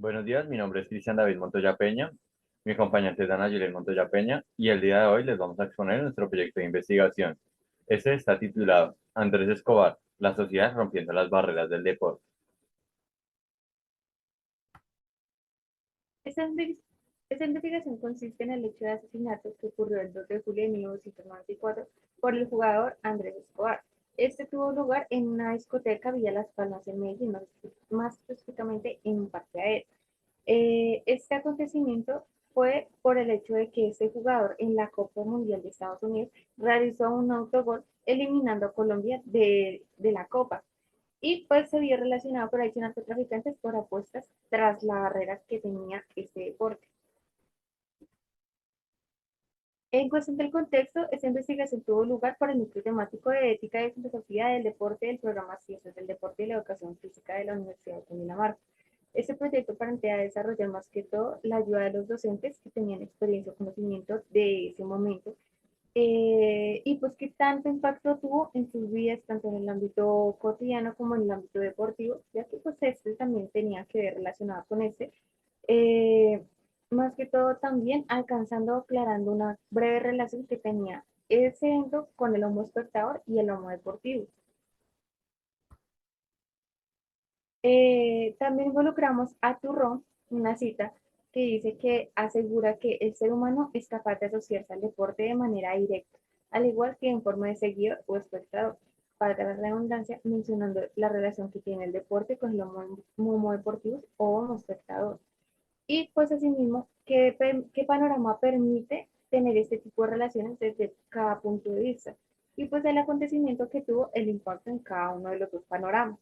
Buenos días, mi nombre es Cristian David Montoya Peña, mi acompañante es Ana Julián Montoya Peña y el día de hoy les vamos a exponer nuestro proyecto de investigación. Este está titulado Andrés Escobar, la sociedad rompiendo las barreras del deporte. Esta, inve- esta investigación consiste en el hecho de asesinato que ocurrió el 2 de julio de 1994 por el jugador Andrés Escobar. Este tuvo lugar en una discoteca Villa Las Palmas en Medellín, más específicamente en un parque aéreo. Este acontecimiento fue por el hecho de que este jugador en la Copa Mundial de Estados Unidos realizó un autogol eliminando a Colombia de la Copa y pues se vio relacionado por ahí con narcotraficantes por apuestas tras las barreras que tenía este deporte. En cuestión del contexto, esta investigación tuvo lugar por el núcleo temático de ética y filosofía del deporte del programa Ciencias del Deporte y la Educación Física de la Universidad de Cundinamarca. Este proyecto plantea desarrollar más que todo la ayuda de los docentes que tenían experiencia o conocimiento de ese momento y pues qué tanto impacto tuvo en sus vidas, tanto en el ámbito cotidiano como en el ámbito deportivo, ya que pues este también tenía que ver relacionado con este, eh, más que todo también alcanzando, aclarando una breve relación que tenía ese evento con el homo espectador y el homo deportivo. También involucramos a Turrón, una cita que dice que asegura que el ser humano es capaz de asociarse al deporte de manera directa, al igual que en forma de seguidor o espectador, para la redundancia, mencionando la relación que tiene el deporte con el homo deportivo o homo espectador. Y pues asimismo, ¿qué panorama permite tener este tipo de relaciones desde cada punto de vista? Y pues el acontecimiento que tuvo el impacto en cada uno de los dos panoramas.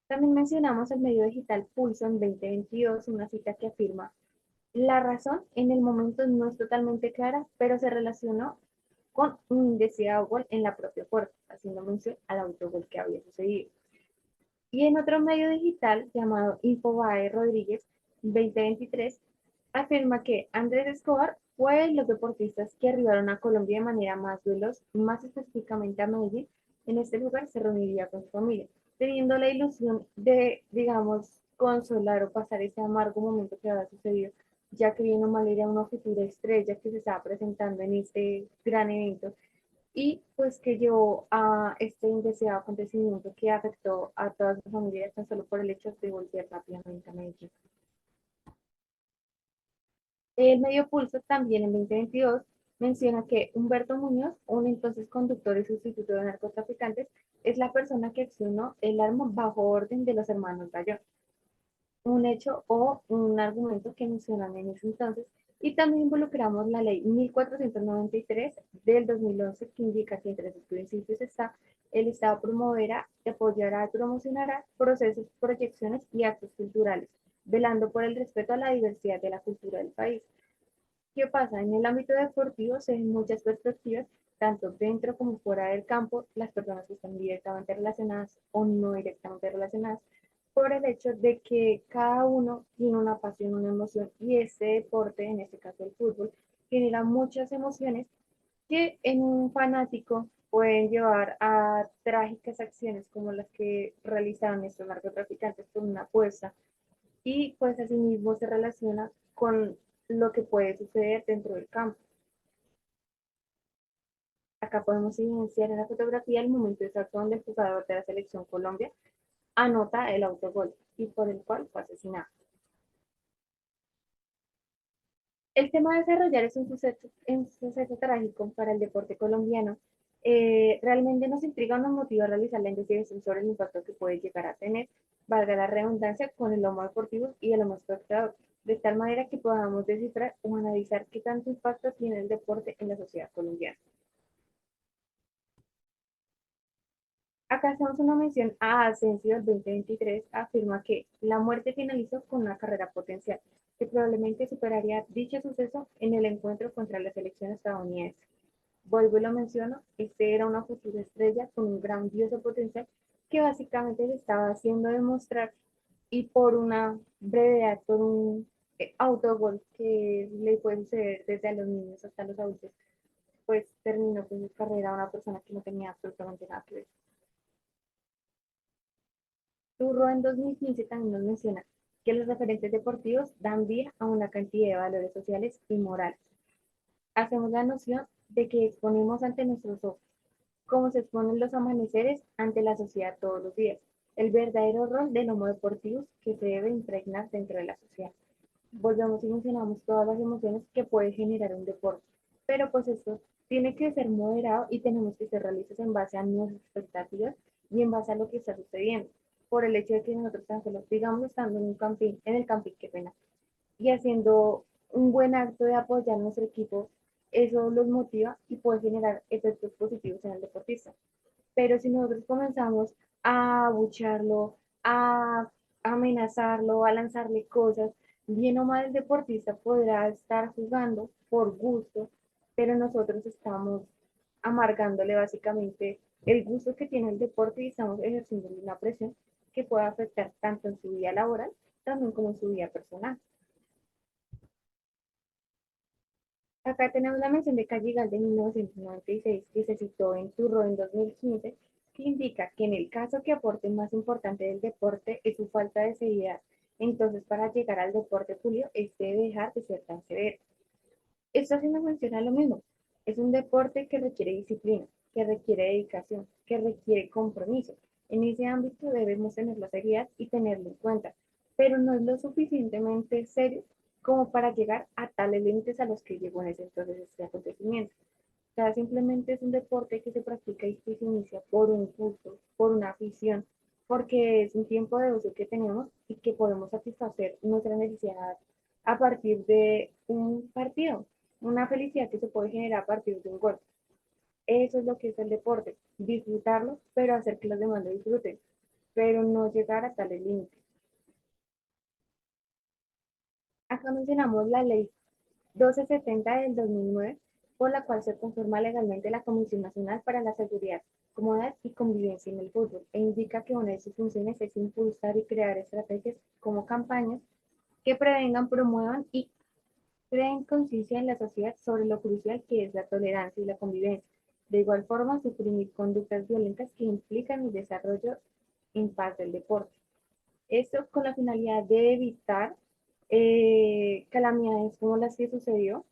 También mencionamos el medio digital Pulso en 2022, una cita que afirma, la razón en el momento no es totalmente clara, pero se relacionó con un indeseado gol en la propia puerta, haciendo mención al autogol que había sucedido. Y en otro medio digital llamado Infobae Rodríguez 2023, afirma que Andrés Escobar fue de los deportistas que arribaron a Colombia de manera más veloz, más específicamente a Medellín. En este lugar se reuniría con su familia, teniendo la ilusión de, digamos, consolar o pasar ese amargo momento que había sucedido, ya que bien o mal era una futura estrella que se estaba presentando en este gran evento y pues que llevó a este indeseado acontecimiento que afectó a todas las familias tan solo por el hecho de volver rápidamente a Medellín. El medio Pulso también en 2022 menciona que Humberto Muñoz, un entonces conductor y sustituto de narcotraficantes, es la persona que accionó el arma bajo orden de los hermanos Bayón, un hecho o un argumento que mencionan en ese entonces, y también involucramos la ley 1493 del 2011 que indica que entre sus principios está el Estado promoverá, apoyará y promocionará procesos, proyecciones y actos culturales, velando por el respeto a la diversidad de la cultura del país. ¿Qué pasa? En el ámbito deportivo se ven muchas perspectivas, tanto dentro como fuera del campo, las personas que están directamente relacionadas o no directamente relacionadas, por el hecho de que cada uno tiene una pasión, una emoción, y ese deporte, en este caso el fútbol, genera muchas emociones que en un fanático pueden llevar a trágicas acciones como las que realizaron estos narcotraficantes con una apuesta y pues asimismo se relaciona con lo que puede suceder dentro del campo. Acá podemos evidenciar en la fotografía el momento exacto donde el jugador de la selección Colombia anota el autogol y por el cual fue asesinado. El tema de desarrollar es un suceso trágico para el deporte colombiano. Realmente nos intriga o nos motiva a realizar la investigación sobre el impacto que puede llegar a tener, valga la redundancia, con el homo deportivo y el homo espectador, de tal manera que podamos descifrar o analizar qué tanto impacto tiene el deporte en la sociedad colombiana. Acá hacemos una mención a Asensio del 2023, afirma que la muerte finalizó con una carrera potencial, que probablemente superaría dicho suceso en el encuentro contra la selección estadounidense. Vuelvo y lo menciono, este era una futura estrella con un grandioso potencial que básicamente se estaba haciendo demostrar y por una brevedad, por un autogol que le puede suceder desde a los niños hasta los adultos, pues terminó con su carrera una persona que no tenía absolutamente nada que ver. Turro en 2015 también nos menciona que los referentes deportivos dan vida a una cantidad de valores sociales y morales. Hacemos la noción de que exponemos ante nuestros ojos, como se exponen los amaneceres ante la sociedad todos los días, el verdadero rol del homo deportivus que se debe impregnar dentro de la sociedad. Volvemos y mencionamos todas las emociones que puede generar un deporte, pero pues esto tiene que ser moderado y tenemos que ser realistas en base a nuestras expectativas y en base a lo que está sucediendo. Por el hecho de que nosotros tan solo, digamos, estando en un camping, en el camping, qué pena, y haciendo un buen acto de apoyar a nuestro equipo, eso los motiva y puede generar efectos positivos en el deportista. Pero si nosotros comenzamos a abucharlo, a amenazarlo, a lanzarle cosas, bien o mal el deportista podrá estar jugando por gusto, pero nosotros estamos amargándole básicamente el gusto que tiene el deporte y estamos ejerciendo una presión que puede afectar tanto en su vida laboral también como en su vida personal. Acá tenemos la mención de Calligal de 1996 que se citó en Turro en 2015, que indica que en el caso que aporte más importante del deporte es su falta de seriedad. Entonces, para llegar al deporte Julio, este debe dejar de ser tan severo. Esto haciendo mención a lo mismo. Es un deporte que requiere disciplina, que requiere dedicación, que requiere compromiso. En ese ámbito debemos tener la seriedad y tenerlo en cuenta, pero no es lo suficientemente serio como para llegar a tales límites a los que llegó en ese entonces este acontecimiento. O sea, simplemente es un deporte que se practica y que se inicia por un gusto, por una afición, porque es un tiempo de ocio que tenemos y que podemos satisfacer nuestra necesidad a partir de un partido, una felicidad que se puede generar a partir de un gol. Eso es lo que es el deporte, disfrutarlo, pero hacer que los demás lo disfruten, pero no llegar a tales límites. Acá mencionamos la ley 1270 del 2009, por la cual se conforma legalmente la Comisión Nacional para la Seguridad, Comodidad y Convivencia en el Fútbol, e indica que una de sus funciones es impulsar y crear estrategias como campañas que prevengan, promuevan y creen conciencia en la sociedad sobre lo crucial que es la tolerancia y la convivencia. De igual forma, suprimir conductas violentas que implican el desarrollo en paz del deporte. Esto con la finalidad de evitar calamidades como las que sucedió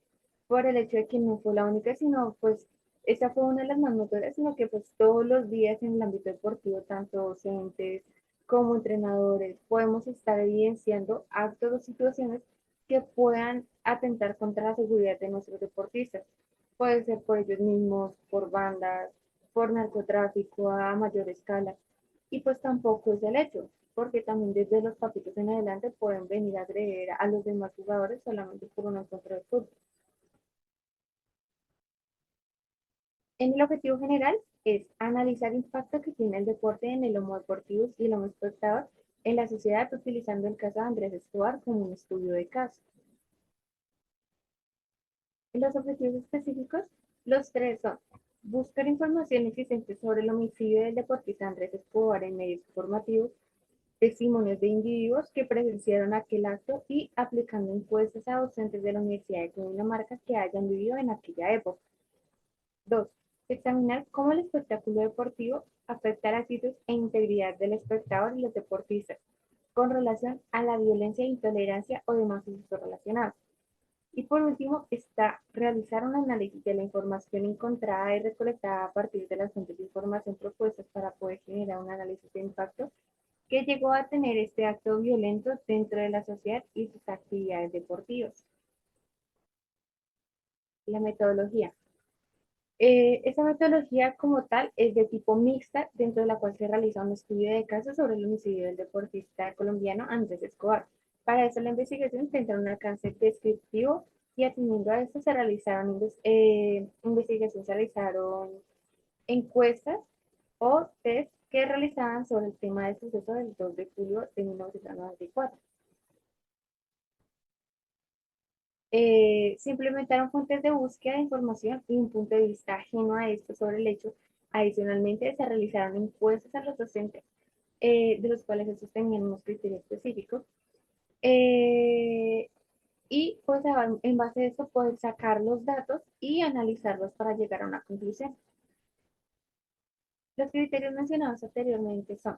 por el hecho de que no fue la única, sino pues esta fue una de las más notorias, sino que pues todos los días en el ámbito deportivo, tanto docentes como entrenadores, podemos estar evidenciando actos o situaciones que puedan atentar contra la seguridad de nuestros deportistas. Puede ser por ellos mismos, por bandas, por narcotráfico a mayor escala. Y pues tampoco es el hecho, porque también desde los papitos en adelante pueden venir a agredir a los demás jugadores solamente por un encuentro de fútbol. En el objetivo general es analizar el impacto que tiene el deporte en el homo deportivo y el homo espectador en la sociedad, utilizando el caso de Andrés Escobar como un estudio de caso. En los objetivos específicos, los tres son buscar información existente sobre el homicidio del deportista Andrés Escobar en medios informativos, testimonios de individuos que presenciaron aquel acto y aplicando encuestas a docentes de la Universidad de Cundinamarca que hayan vivido en aquella época. 2. Examinar cómo el espectáculo deportivo afecta la actitud e integridad del espectador y los deportistas con relación a la violencia, intolerancia o demás usos relacionados. Y por último, está realizar un análisis de la información encontrada y recolectada a partir de las fuentes de información propuestas para poder generar un análisis de impacto que llegó a tener este acto violento dentro de la sociedad y sus actividades deportivas. La metodología. Esta metodología como tal es de tipo mixta, dentro de la cual se realiza un estudio de casos sobre el homicidio del deportista colombiano Andrés Escobar. Para eso la investigación tendrá un alcance descriptivo y atendiendo a esto se realizaron investigaciones, se realizaron encuestas o test que realizaban sobre el tema del suceso del 2 de julio de 1994. Se implementaron fuentes de búsqueda de información y un punto de vista ajeno a esto sobre el hecho. Adicionalmente, se realizaron encuestas a los docentes, de los cuales estos tenían unos criterios específicos. eh, y pues en base a esto poder sacar los datos y analizarlos para llegar a una conclusión. Los criterios mencionados anteriormente son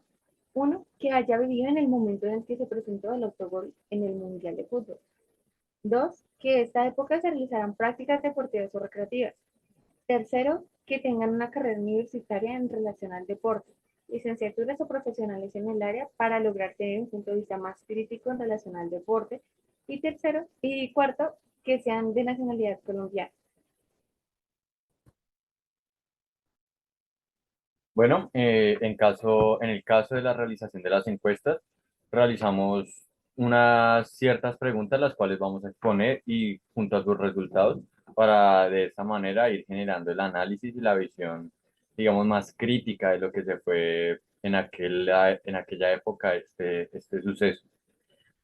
Uno, que haya vivido en el momento en el que se presentó el autogol en el Mundial de Fútbol. Dos, que en esta época se realizaran prácticas deportivas o recreativas. Tercero, que tengan una carrera universitaria en relación al deporte, licenciaturas o profesionales en el área para lograr tener un punto de vista más crítico en relación al deporte. Y cuarto, que sean de nacionalidad colombiana. Bueno, en el caso de la realización de las encuestas, realizamos unas ciertas preguntas, las cuales vamos a exponer y junto a sus resultados, para de esta manera ir generando el análisis y la visión, digamos, más crítica de lo que se fue en aquella época este suceso.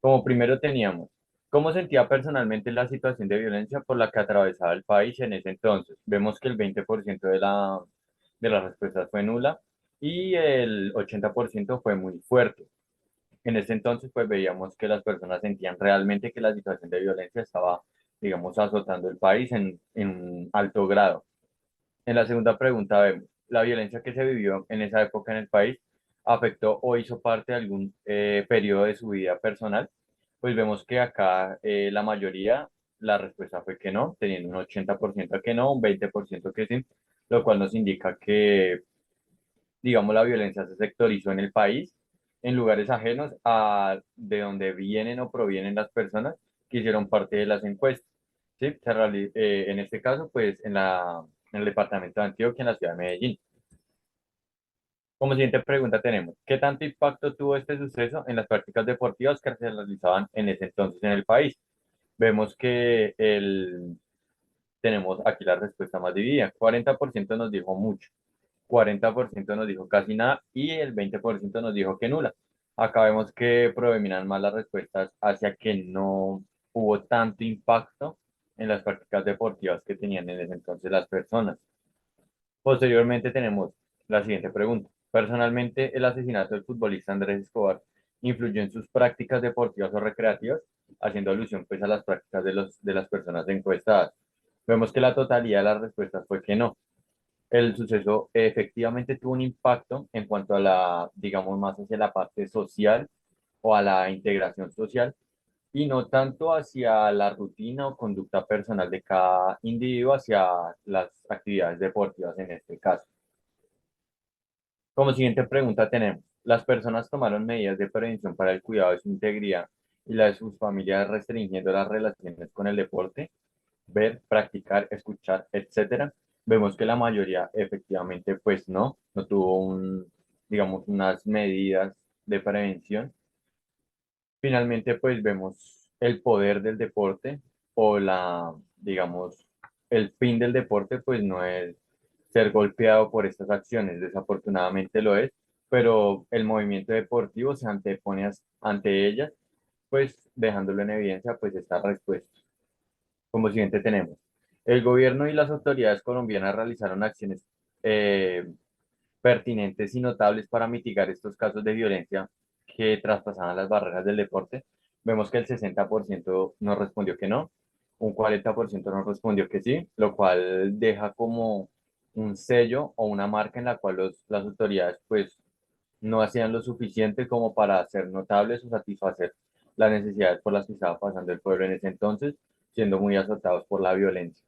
Como primero teníamos, ¿cómo sentía personalmente la situación de violencia por la que atravesaba el país en ese entonces? Vemos que el 20% de las respuestas fue nula y el 80% fue muy fuerte. En ese entonces, pues veíamos que las personas sentían realmente que la situación de violencia estaba, digamos, azotando el país en un alto grado. En la segunda pregunta vemos, ¿la violencia que se vivió en esa época en el país afectó o hizo parte de algún periodo de su vida personal? Pues vemos que acá la mayoría, la respuesta fue que no, teniendo un 80% que no, un 20% que sí, lo cual nos indica que, digamos, la violencia se sectorizó en el país, en lugares ajenos a de donde vienen o provienen las personas que hicieron parte de las encuestas. ¿Sí? En este caso, pues en el departamento de Antioquia, en la ciudad de Medellín. Como siguiente pregunta tenemos, ¿qué tanto impacto tuvo este suceso en las prácticas deportivas que se realizaban en ese entonces en el país? Vemos que tenemos aquí la respuesta más dividida. 40% nos dijo mucho, 40% nos dijo casi nada y el 20% nos dijo que nula. Acá vemos que predominan más las respuestas hacia que no hubo tanto impacto en las prácticas deportivas que tenían en ese entonces las personas. Posteriormente tenemos la siguiente pregunta. Personalmente, el asesinato del futbolista Andrés Escobar influyó en sus prácticas deportivas o recreativas, haciendo alusión pues a las prácticas de las personas encuestadas. Vemos que la totalidad de las respuestas fue que no. El suceso efectivamente tuvo un impacto en cuanto a la, digamos, más hacia la parte social o a la integración social y no tanto hacia la rutina o conducta personal de cada individuo hacia las actividades deportivas en este caso. Como siguiente pregunta tenemos, ¿las personas tomaron medidas de prevención para el cuidado de su integridad y la de sus familias restringiendo las relaciones con el deporte? Ver, practicar, escuchar, etcétera? Vemos que la mayoría efectivamente pues no tuvo digamos, unas medidas de prevención. Finalmente pues vemos el poder del deporte o digamos, el fin del deporte pues no es ser golpeado por estas acciones, desafortunadamente lo es, pero el movimiento deportivo se antepone ante ellas, pues dejándolo en evidencia pues esta respuesta. Como siguiente tenemos, el gobierno y las autoridades colombianas realizaron acciones eh, pertinentes y notables para mitigar estos casos de violencia que traspasaban las barreras del deporte. Vemos que el 60% nos respondió que no, un 40% nos respondió que sí, lo cual deja como un sello o una marca en la cual las autoridades pues no hacían lo suficiente como para ser notables o satisfacer las necesidades por las que estaba pasando el pueblo en ese entonces, siendo muy azotados por la violencia.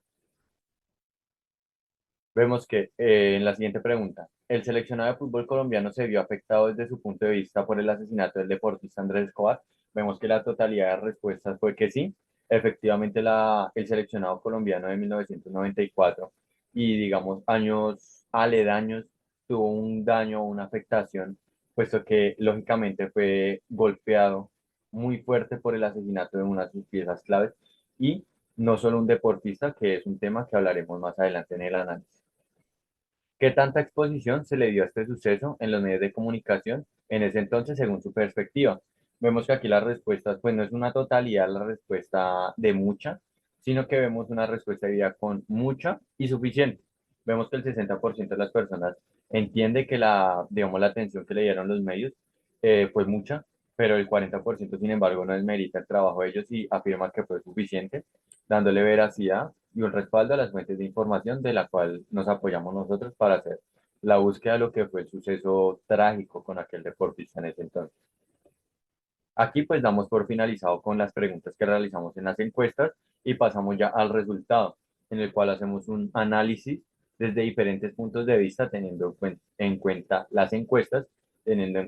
Vemos que en la siguiente pregunta, ¿el seleccionado de fútbol colombiano se vio afectado desde su punto de vista por el asesinato del deportista Andrés Escobar? Vemos que la totalidad de respuestas fue que sí. Efectivamente, el seleccionado colombiano de 1994 y digamos años aledaños tuvo un daño o una afectación, puesto que lógicamente fue golpeado muy fuerte por el asesinato de una de sus piezas claves y no solo un deportista, que es un tema que hablaremos más adelante en el análisis. ¿Qué tanta exposición se le dio a este suceso en los medios de comunicación en ese entonces según su perspectiva? Vemos que aquí las respuestas, pues no es una totalidad la respuesta de mucha, sino que vemos una respuesta dividida con mucha y suficiente. Vemos que el 60% de las personas entiende que digamos, la atención que le dieron los medios fue mucha, pero el 40% sin embargo no desmerita el trabajo de ellos y afirma que fue suficiente, dándole veracidad y un respaldo a las fuentes de información de la cual nos apoyamos nosotros para hacer la búsqueda de lo que fue el suceso trágico con aquel deportista en ese entonces. Aquí pues damos por finalizado con las preguntas que realizamos en las encuestas y pasamos ya al resultado, en el cual hacemos un análisis desde diferentes puntos de vista, teniendo en cuenta las encuestas, teniendo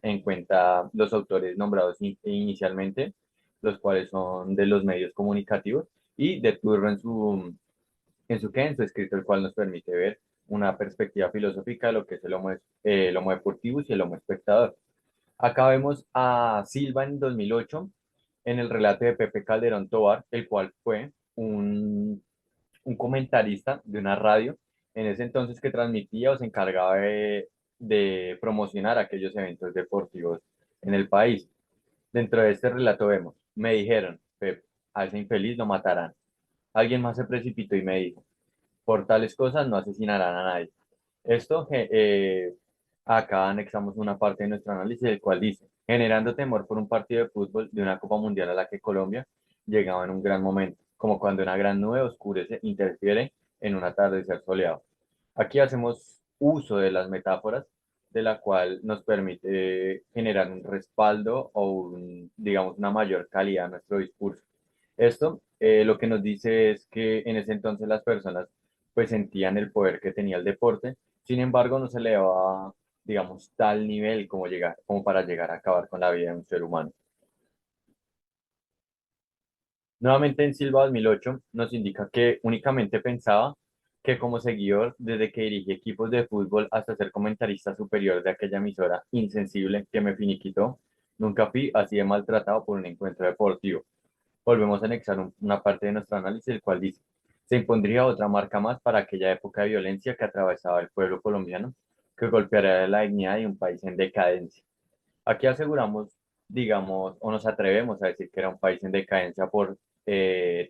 en cuenta los autores nombrados inicialmente, los cuales son de los medios comunicativos, y de Turro en su escrito, el cual nos permite ver una perspectiva filosófica de lo que es el homo deportivus y el homo espectador. Acá vemos a Silva en 2008 en el relato de Pepe Calderón Tovar, el cual fue un comentarista de una radio en ese entonces que transmitía o se encargaba de promocionar aquellos eventos deportivos en el país. Dentro de este relato vemos, me dijeron, Pep, a ese infeliz lo matarán. Alguien más se precipitó y me dijo, por tales cosas no asesinarán a nadie. Esto, acá anexamos una parte de nuestro análisis, el cual dice, generando temor por un partido de fútbol de una Copa Mundial a la que Colombia llegaba en un gran momento, como cuando una gran nube oscurece, interfiere en un atardecer soleado. Aquí hacemos uso de las metáforas, de la cual nos permite generar un respaldo o digamos, una mayor calidad a nuestro discurso. Esto lo que nos dice es que en ese entonces las personas pues sentían el poder que tenía el deporte, sin embargo no se le daba, digamos, tal nivel como para llegar a acabar con la vida de un ser humano. Nuevamente en Silva 2008 nos indica que únicamente pensaba que como seguidor, desde que dirigí equipos de fútbol hasta ser comentarista superior de aquella emisora insensible que me finiquitó, nunca fui así de maltratado por un encuentro deportivo. Volvemos a anexar una parte de nuestro análisis, el cual dice, se impondría otra marca más para aquella época de violencia que atravesaba el pueblo colombiano, que golpearía la dignidad de un país en decadencia. Aquí aseguramos, digamos, o nos atrevemos a decir que era un país en decadencia por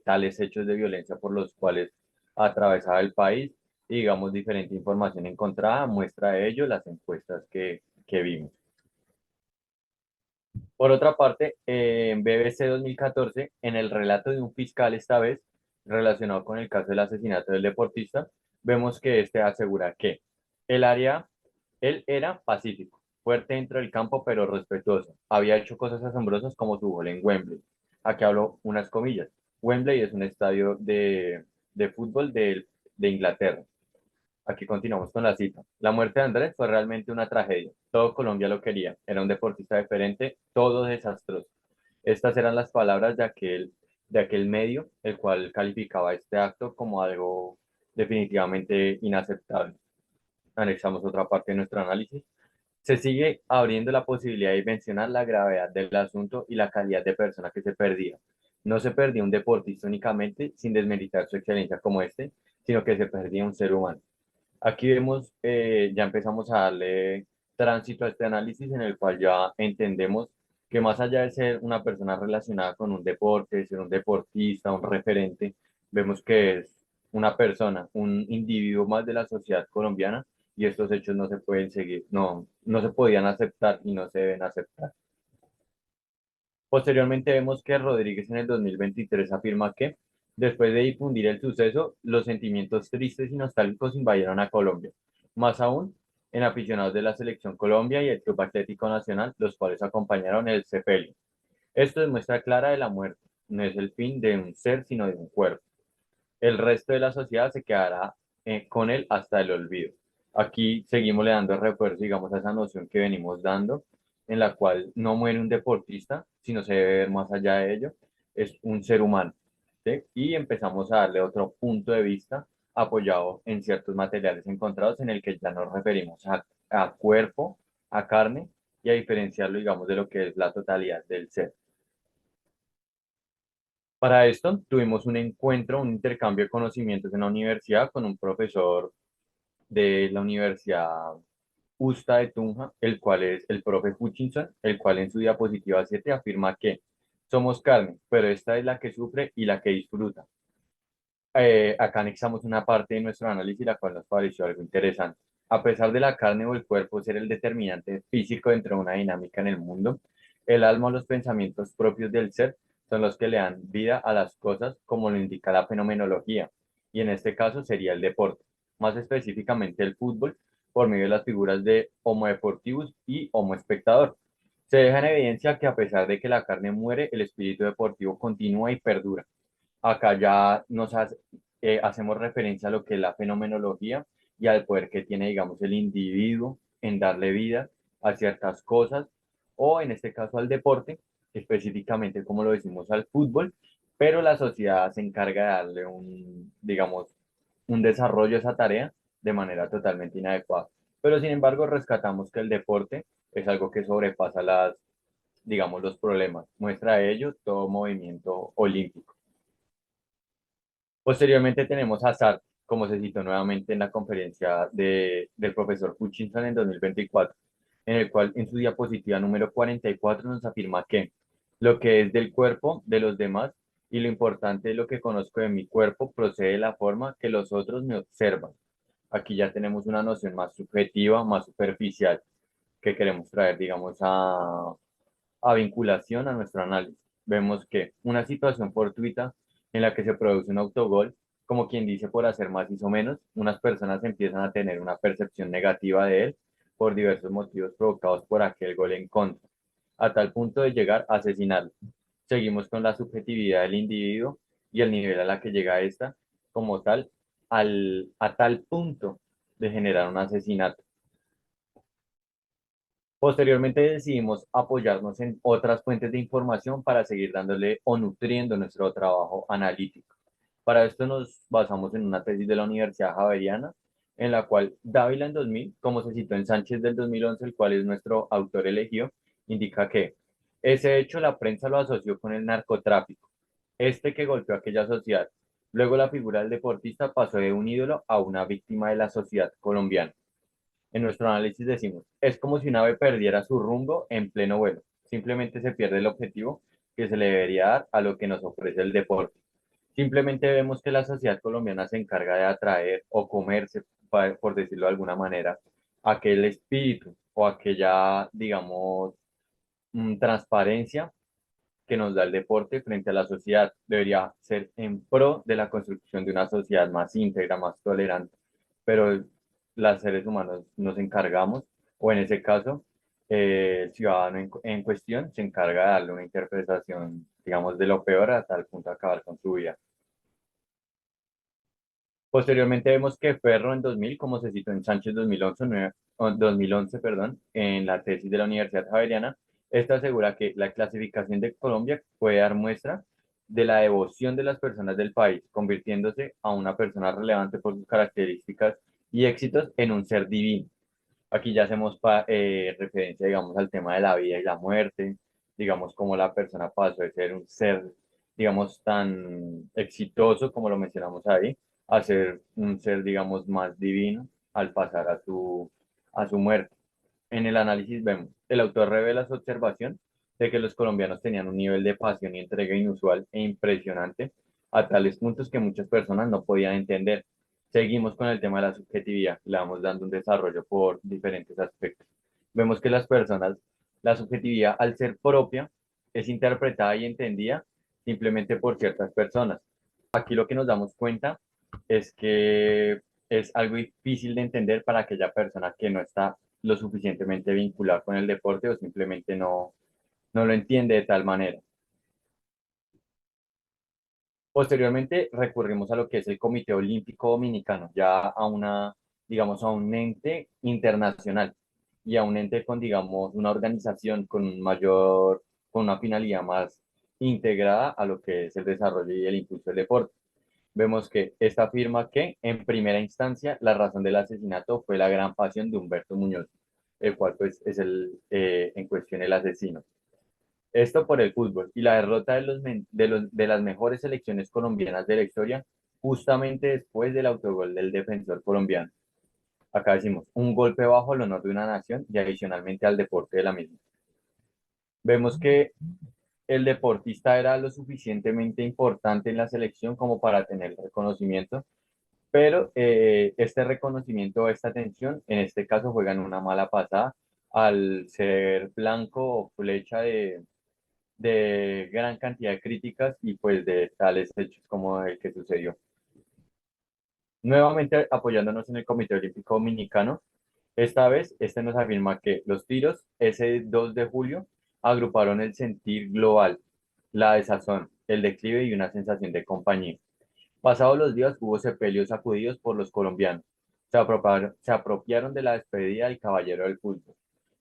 tales hechos de violencia por los cuales atravesaba el país y, digamos, diferente información encontrada muestra de ello las encuestas que vimos. Por otra parte, en BBC 2014, en el relato de un fiscal esta vez, relacionado con el caso del asesinato del deportista, vemos que este asegura que el área, él era pacífico, fuerte dentro del campo, pero respetuoso. Había hecho cosas asombrosas como su gol en Wembley. Aquí hablo unas comillas. Wembley es un estadio de fútbol de Inglaterra. Aquí continuamos con la cita. La muerte de Andrés fue realmente una tragedia. Todo Colombia lo quería. Era un deportista diferente, todo desastroso. Estas eran las palabras de aquel medio, el cual calificaba este acto como algo definitivamente inaceptable. Anexamos otra parte de nuestro análisis. Se sigue abriendo la posibilidad de mencionar la gravedad del asunto y la calidad de persona que se perdía. No se perdía un deportista únicamente, sin desmeritar su excelencia como este, sino que se perdía un ser humano. Aquí vemos, ya empezamos a darle tránsito a este análisis en el cual ya entendemos que más allá de ser una persona relacionada con un deporte, ser un deportista, un referente, vemos que es una persona, un individuo más de la sociedad colombiana y estos hechos no se pueden seguir, no se podían aceptar y no se deben aceptar. Posteriormente vemos que Rodríguez en el 2023 afirma que, después de difundir el suceso, los sentimientos tristes y nostálgicos invadieron a Colombia. Más aún, en aficionados de la Selección Colombia y el Club Atlético Nacional, los cuales acompañaron el sepelio. Esto es muestra clara de la muerte. No es el fin de un ser, sino de un cuerpo. El resto de la sociedad se quedará con él hasta el olvido. Aquí seguimos le dando refuerzo, digamos, a esa noción que venimos dando, en la cual no muere un deportista, sino se debe ver más allá de ello, es un ser humano. ¿Sí? Y empezamos a darle otro punto de vista apoyado en ciertos materiales encontrados en el que ya nos referimos a cuerpo, a carne y a diferenciarlo, digamos, de lo que es la totalidad del ser. Para esto tuvimos un encuentro, un intercambio de conocimientos en la universidad con un profesor de la Universidad USTA de Tunja, el cual es el profe Hutchinson, el cual en su diapositiva 7 afirma que somos carne, pero esta es la que sufre y la que disfruta. Acá anexamos una parte de nuestro análisis, la cual nos pareció algo interesante. A pesar de la carne o el cuerpo ser el determinante físico dentro de una dinámica en el mundo, el alma o los pensamientos propios del ser son los que le dan vida a las cosas, como lo indica la fenomenología, y en este caso sería el deporte, más específicamente el fútbol, por medio de las figuras de Homo deportivus y Homo espectador. Se deja en evidencia que a pesar de que la carne muere, el espíritu deportivo continúa y perdura. Acá ya hacemos referencia a lo que es la fenomenología y al poder que tiene, digamos, el individuo en darle vida a ciertas cosas, o en este caso al deporte, específicamente como lo decimos al fútbol, pero la sociedad se encarga de darle digamos, un desarrollo a esa tarea de manera totalmente inadecuada. Pero sin embargo, rescatamos que el deporte es algo que sobrepasa digamos, los problemas. Muestra de ello todo movimiento olímpico. Posteriormente tenemos a Sartre, como se citó nuevamente en la conferencia del profesor Hutchinson en 2024, en el cual en su diapositiva número 44 nos afirma que lo que es del cuerpo de los demás y lo importante de lo que conozco de mi cuerpo procede de la forma que los otros me observan. Aquí ya tenemos una noción más subjetiva, más superficial, que queremos traer, digamos, a vinculación a nuestro análisis. Vemos que una situación fortuita en la que se produce un autogol, como quien dice por hacer más hizo menos, unas personas empiezan a tener una percepción negativa de él por diversos motivos provocados por aquel gol en contra, a tal punto de llegar a asesinarlo. Seguimos con la subjetividad del individuo y el nivel a la que llega esta como tal, a tal punto de generar un asesinato. Posteriormente decidimos apoyarnos en otras fuentes de información para seguir dándole o nutriendo nuestro trabajo analítico. Para esto nos basamos en una tesis de la Universidad Javeriana, en la cual Dávila en 2000, como se citó en Sánchez del 2011, el cual es nuestro autor elegido, indica que ese hecho la prensa lo asoció con el narcotráfico, este que golpeó a aquella sociedad. Luego la figura del deportista pasó de un ídolo a una víctima de la sociedad colombiana. En nuestro análisis decimos, es como si un ave perdiera su rumbo en pleno vuelo. Simplemente se pierde el objetivo que se le debería dar a lo que nos ofrece el deporte. Simplemente vemos que la sociedad colombiana se encarga de atraer o comerse, por decirlo de alguna manera, aquel espíritu o aquella, digamos, transparencia que nos da el deporte frente a la sociedad. Debería ser en pro de la construcción de una sociedad más íntegra, más tolerante, pero los seres humanos nos encargamos, o en ese caso, el ciudadano en cuestión se encarga de darle una interpretación, digamos, de lo peor hasta el punto de acabar con su vida. Posteriormente vemos que Ferro en 2000, como se citó en Sánchez 2011, 2011, perdón, en la tesis de la Universidad Javeriana, esta asegura que la clasificación de Colombia puede dar muestra de la devoción de las personas del país, convirtiéndose a una persona relevante por sus características y éxitos en un ser divino. Aquí ya hacemos referencia, digamos, al tema de la vida y la muerte, digamos, cómo la persona pasó de ser un ser, digamos, tan exitoso, como lo mencionamos ahí, a ser un ser, digamos, más divino al pasar a su muerte. En el análisis vemos, el autor revela su observación de que los colombianos tenían un nivel de pasión y entrega inusual e impresionante a tales puntos que muchas personas no podían entender. Seguimos con el tema de la subjetividad, le vamos dando un desarrollo por diferentes aspectos. Vemos que las personas, la subjetividad al ser propia, es interpretada y entendida simplemente por ciertas personas. Aquí lo que nos damos cuenta es que es algo difícil de entender para aquella persona que no está lo suficientemente vinculada con el deporte o simplemente no lo entiende de tal manera. Posteriormente recurrimos a lo que es el Comité Olímpico Dominicano, ya digamos, a un ente internacional y a un ente con, digamos, una organización con una finalidad más integrada a lo que es el desarrollo y el impulso del deporte. Vemos que esta afirma que, en primera instancia, la razón del asesinato fue la gran pasión de Humberto Muñoz, el cual pues es en cuestión el asesino. Esto por el fútbol y la derrota de las mejores selecciones colombianas de la historia, justamente después del autogol del defensor colombiano. Acá decimos, un golpe bajo el honor de una nación y adicionalmente al deporte de la misma. Vemos que el deportista era lo suficientemente importante en la selección como para tener reconocimiento, pero este reconocimiento, esta atención, en este caso juegan una mala pasada al ser blanco o flecha de gran cantidad de críticas y pues de tales hechos como el que sucedió. Nuevamente apoyándonos en el Comité Olímpico Dominicano, Esta vez, este nos afirma que los tiros, ese 2 de julio, agruparon el sentir global, la desazón, el declive y una sensación de compañía. Pasados los días hubo sepelios sacudidos por los colombianos. Se apropiaron de la despedida del caballero del fútbol.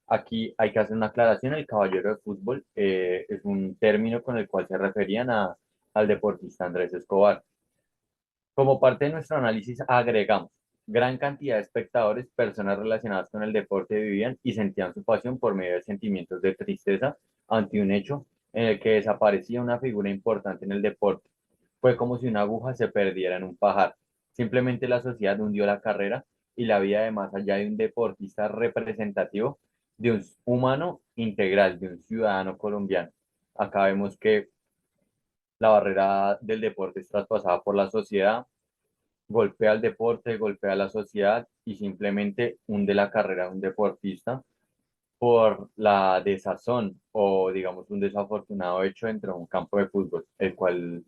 Aquí hay que hacer una aclaración. El caballero del fútbol es un término con el cual se referían al deportista Andrés Escobar. Como parte de nuestro análisis agregamos, gran cantidad de espectadores, personas relacionadas con el deporte vivían y sentían su pasión por medio de sentimientos de tristeza ante un hecho en el que desaparecía una figura importante en el deporte. Fue como si una aguja se perdiera en un pajar. Simplemente la sociedad hundió la carrera y la vida de más allá de un deportista representativo, de un humano integral, de un ciudadano colombiano. Acá vemos que la barrera del deporte es traspasada por la sociedad, golpea al deporte, golpea a la sociedad y simplemente hunde la carrera de un deportista por la desazón o digamos un desafortunado hecho dentro de un campo de fútbol, el cual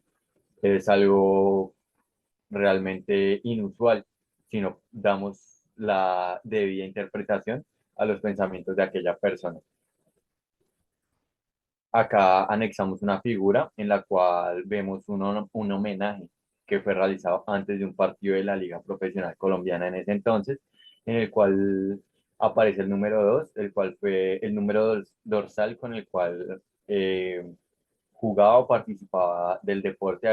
es algo realmente inusual si no damos la debida interpretación a los pensamientos de aquella persona. Acá anexamos una figura en la cual vemos un homenaje que fue realizado antes de un partido de la Liga Profesional Colombiana en ese entonces, en el cual aparece el número 2, el cual fue el número dorsal con el cual jugaba o participaba del deporte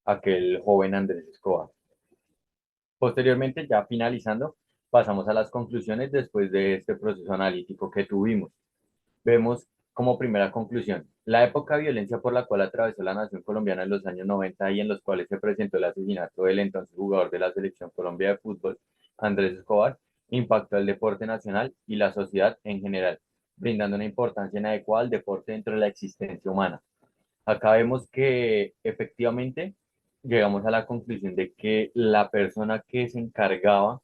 aquel joven Andrés Escobar. Posteriormente, ya finalizando, pasamos a las conclusiones después de este proceso analítico que tuvimos. Vemos como primera conclusión, la época de violencia por la cual atravesó la nación colombiana en los años 90 y en los cuales se presentó el asesinato del entonces jugador de la Selección Colombia de Fútbol, Andrés Escobar, impactó el deporte nacional y la sociedad en general, brindando una importancia inadecuada al deporte dentro de la existencia humana. Acá vemos que efectivamente llegamos a la conclusión de que la persona que se encargaba,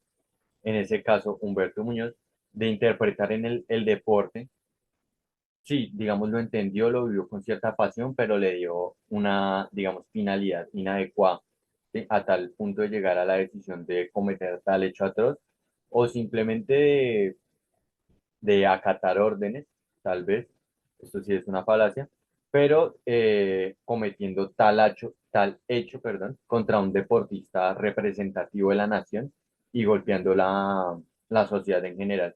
en ese caso Humberto Muñoz, de interpretar en el deporte, sí, digamos, lo entendió, lo vivió con cierta pasión, pero le dio una, digamos, finalidad inadecuada, ¿sí? A tal punto de llegar a la decisión de cometer tal hecho atroz o simplemente de acatar órdenes, tal vez, esto sí es una falacia, pero cometiendo tal hecho, perdón, contra un deportista representativo de la nación y golpeando la sociedad en general.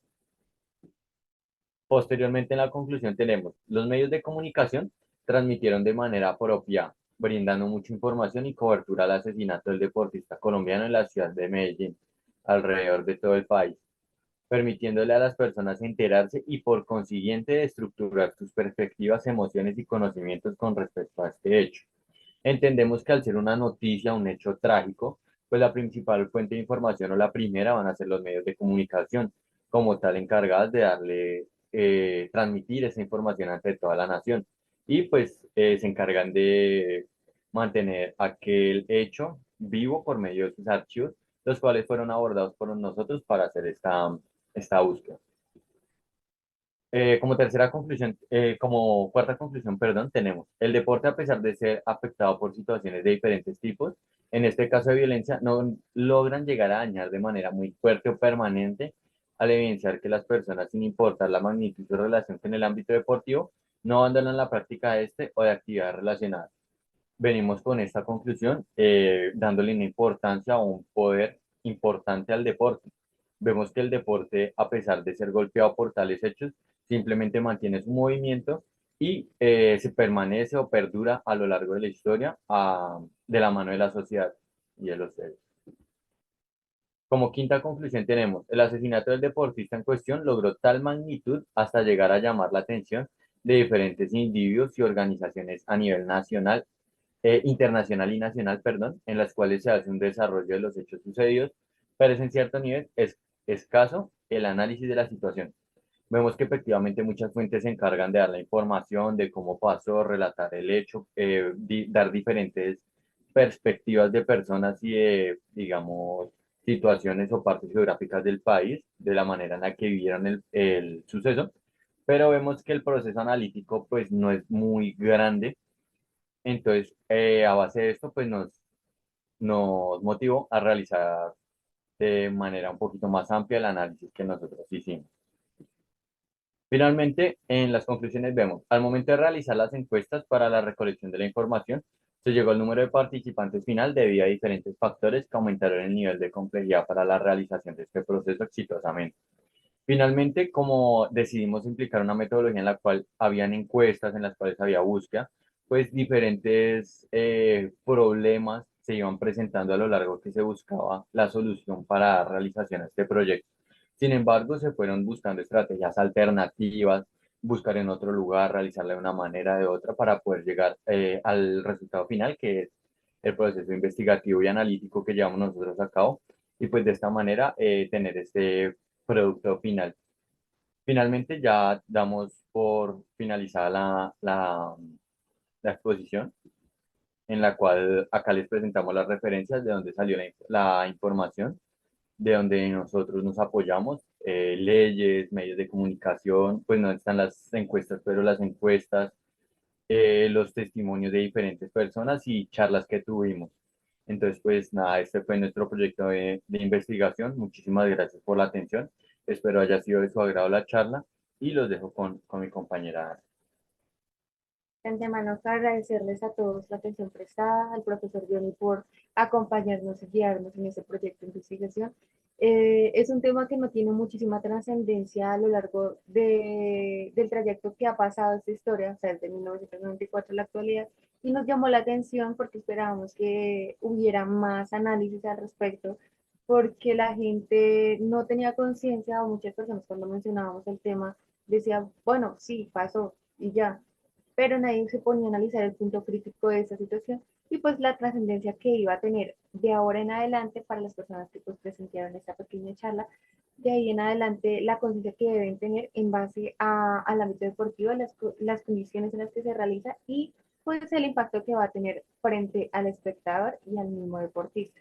Posteriormente, en la conclusión tenemos, los medios de comunicación transmitieron de manera apropiada, brindando mucha información y cobertura al asesinato del deportista colombiano en la ciudad de Medellín, alrededor de todo el país, permitiéndole a las personas enterarse y por consiguiente estructurar sus perspectivas, emociones y conocimientos con respecto a este hecho. Entendemos que al ser una noticia, un hecho trágico, pues la principal fuente de información o la primera van a ser los medios de comunicación, como tal encargadas de darle, transmitir esa información ante toda la nación. Y pues se encargan de mantener aquel hecho vivo por medio de sus archivos, los cuales fueron abordados por nosotros para hacer esta búsqueda. Como tercera conclusión, como cuarta conclusión, perdón, tenemos el deporte, a pesar de ser afectado por situaciones de diferentes tipos, en este caso de violencia, no logran llegar a dañar de manera muy fuerte o permanente al evidenciar que las personas, sin importar la magnitud de su relación con el ámbito deportivo, no abandonan la práctica de este o de actividades relacionadas. Venimos con esta conclusión dándole una importancia o un poder importante al deporte. Vemos que el deporte, a pesar de ser golpeado por tales hechos, simplemente mantiene su movimiento y se permanece o perdura a lo largo de la historia de la mano de la sociedad y de los seres. Como quinta conclusión tenemos, el asesinato del deportista en cuestión logró tal magnitud hasta llegar a llamar la atención de diferentes individuos y organizaciones a nivel nacional, internacional y nacional, perdón, en las cuales se hace un desarrollo de los hechos sucedidos, pero es en cierto nivel es escaso el análisis de la situación. Vemos que efectivamente muchas fuentes se encargan de dar la información de cómo pasó, relatar el hecho, dar diferentes perspectivas de personas y de, digamos, situaciones o partes geográficas del país, de la manera en la que vivieron el suceso, pero vemos que el proceso analítico pues no es muy grande, entonces a base de esto pues nos motivó a realizar de manera un poquito más amplia el análisis que nosotros hicimos. Finalmente, en las conclusiones vemos, al momento de realizar las encuestas para la recolección de la información, se llegó al número de participantes final debido a diferentes factores que aumentaron el nivel de complejidad para la realización de este proceso exitosamente. Finalmente, como decidimos implicar una metodología en la cual habían encuestas, en las cuales había búsqueda, pues diferentes problemas se iban presentando a lo largo que se buscaba la solución para dar realización a este proyecto. Sin embargo, se fueron buscando estrategias alternativas, buscar en otro lugar, realizarla de una manera o de otra para poder llegar al resultado final, que es el proceso investigativo y analítico que llevamos nosotros a cabo, y pues de esta manera tener este producto final. Finalmente ya damos por finalizada la exposición, en la cual acá les presentamos las referencias de donde salió la información, de donde nosotros nos apoyamos, leyes, medios de comunicación, pues no están las encuestas, pero las encuestas, los testimonios de diferentes personas y charlas que tuvimos. Entonces, pues nada, este fue nuestro proyecto de investigación. Muchísimas gracias por la atención. Espero haya sido de su agrado la charla y los dejo con mi compañera. De antemano, agradecerles a todos la atención prestada, al profesor Johnny por acompañarnos y guiarnos en ese proyecto de investigación. Es un tema que no tiene muchísima trascendencia a lo largo del trayecto que ha pasado esta historia, o sea, desde 1994 a la actualidad, y nos llamó la atención porque esperábamos que hubiera más análisis al respecto, porque la gente no tenía conciencia, o muchas personas cuando mencionábamos el tema decían, bueno, sí, pasó y ya, pero nadie se ponía a analizar el punto crítico de esa situación y pues la trascendencia que iba a tener de ahora en adelante para las personas que pues presenciaron esta pequeña charla, de ahí en adelante la conciencia que deben tener en base al ámbito deportivo, las condiciones en las que se realiza y pues el impacto que va a tener frente al espectador y al mismo deportista.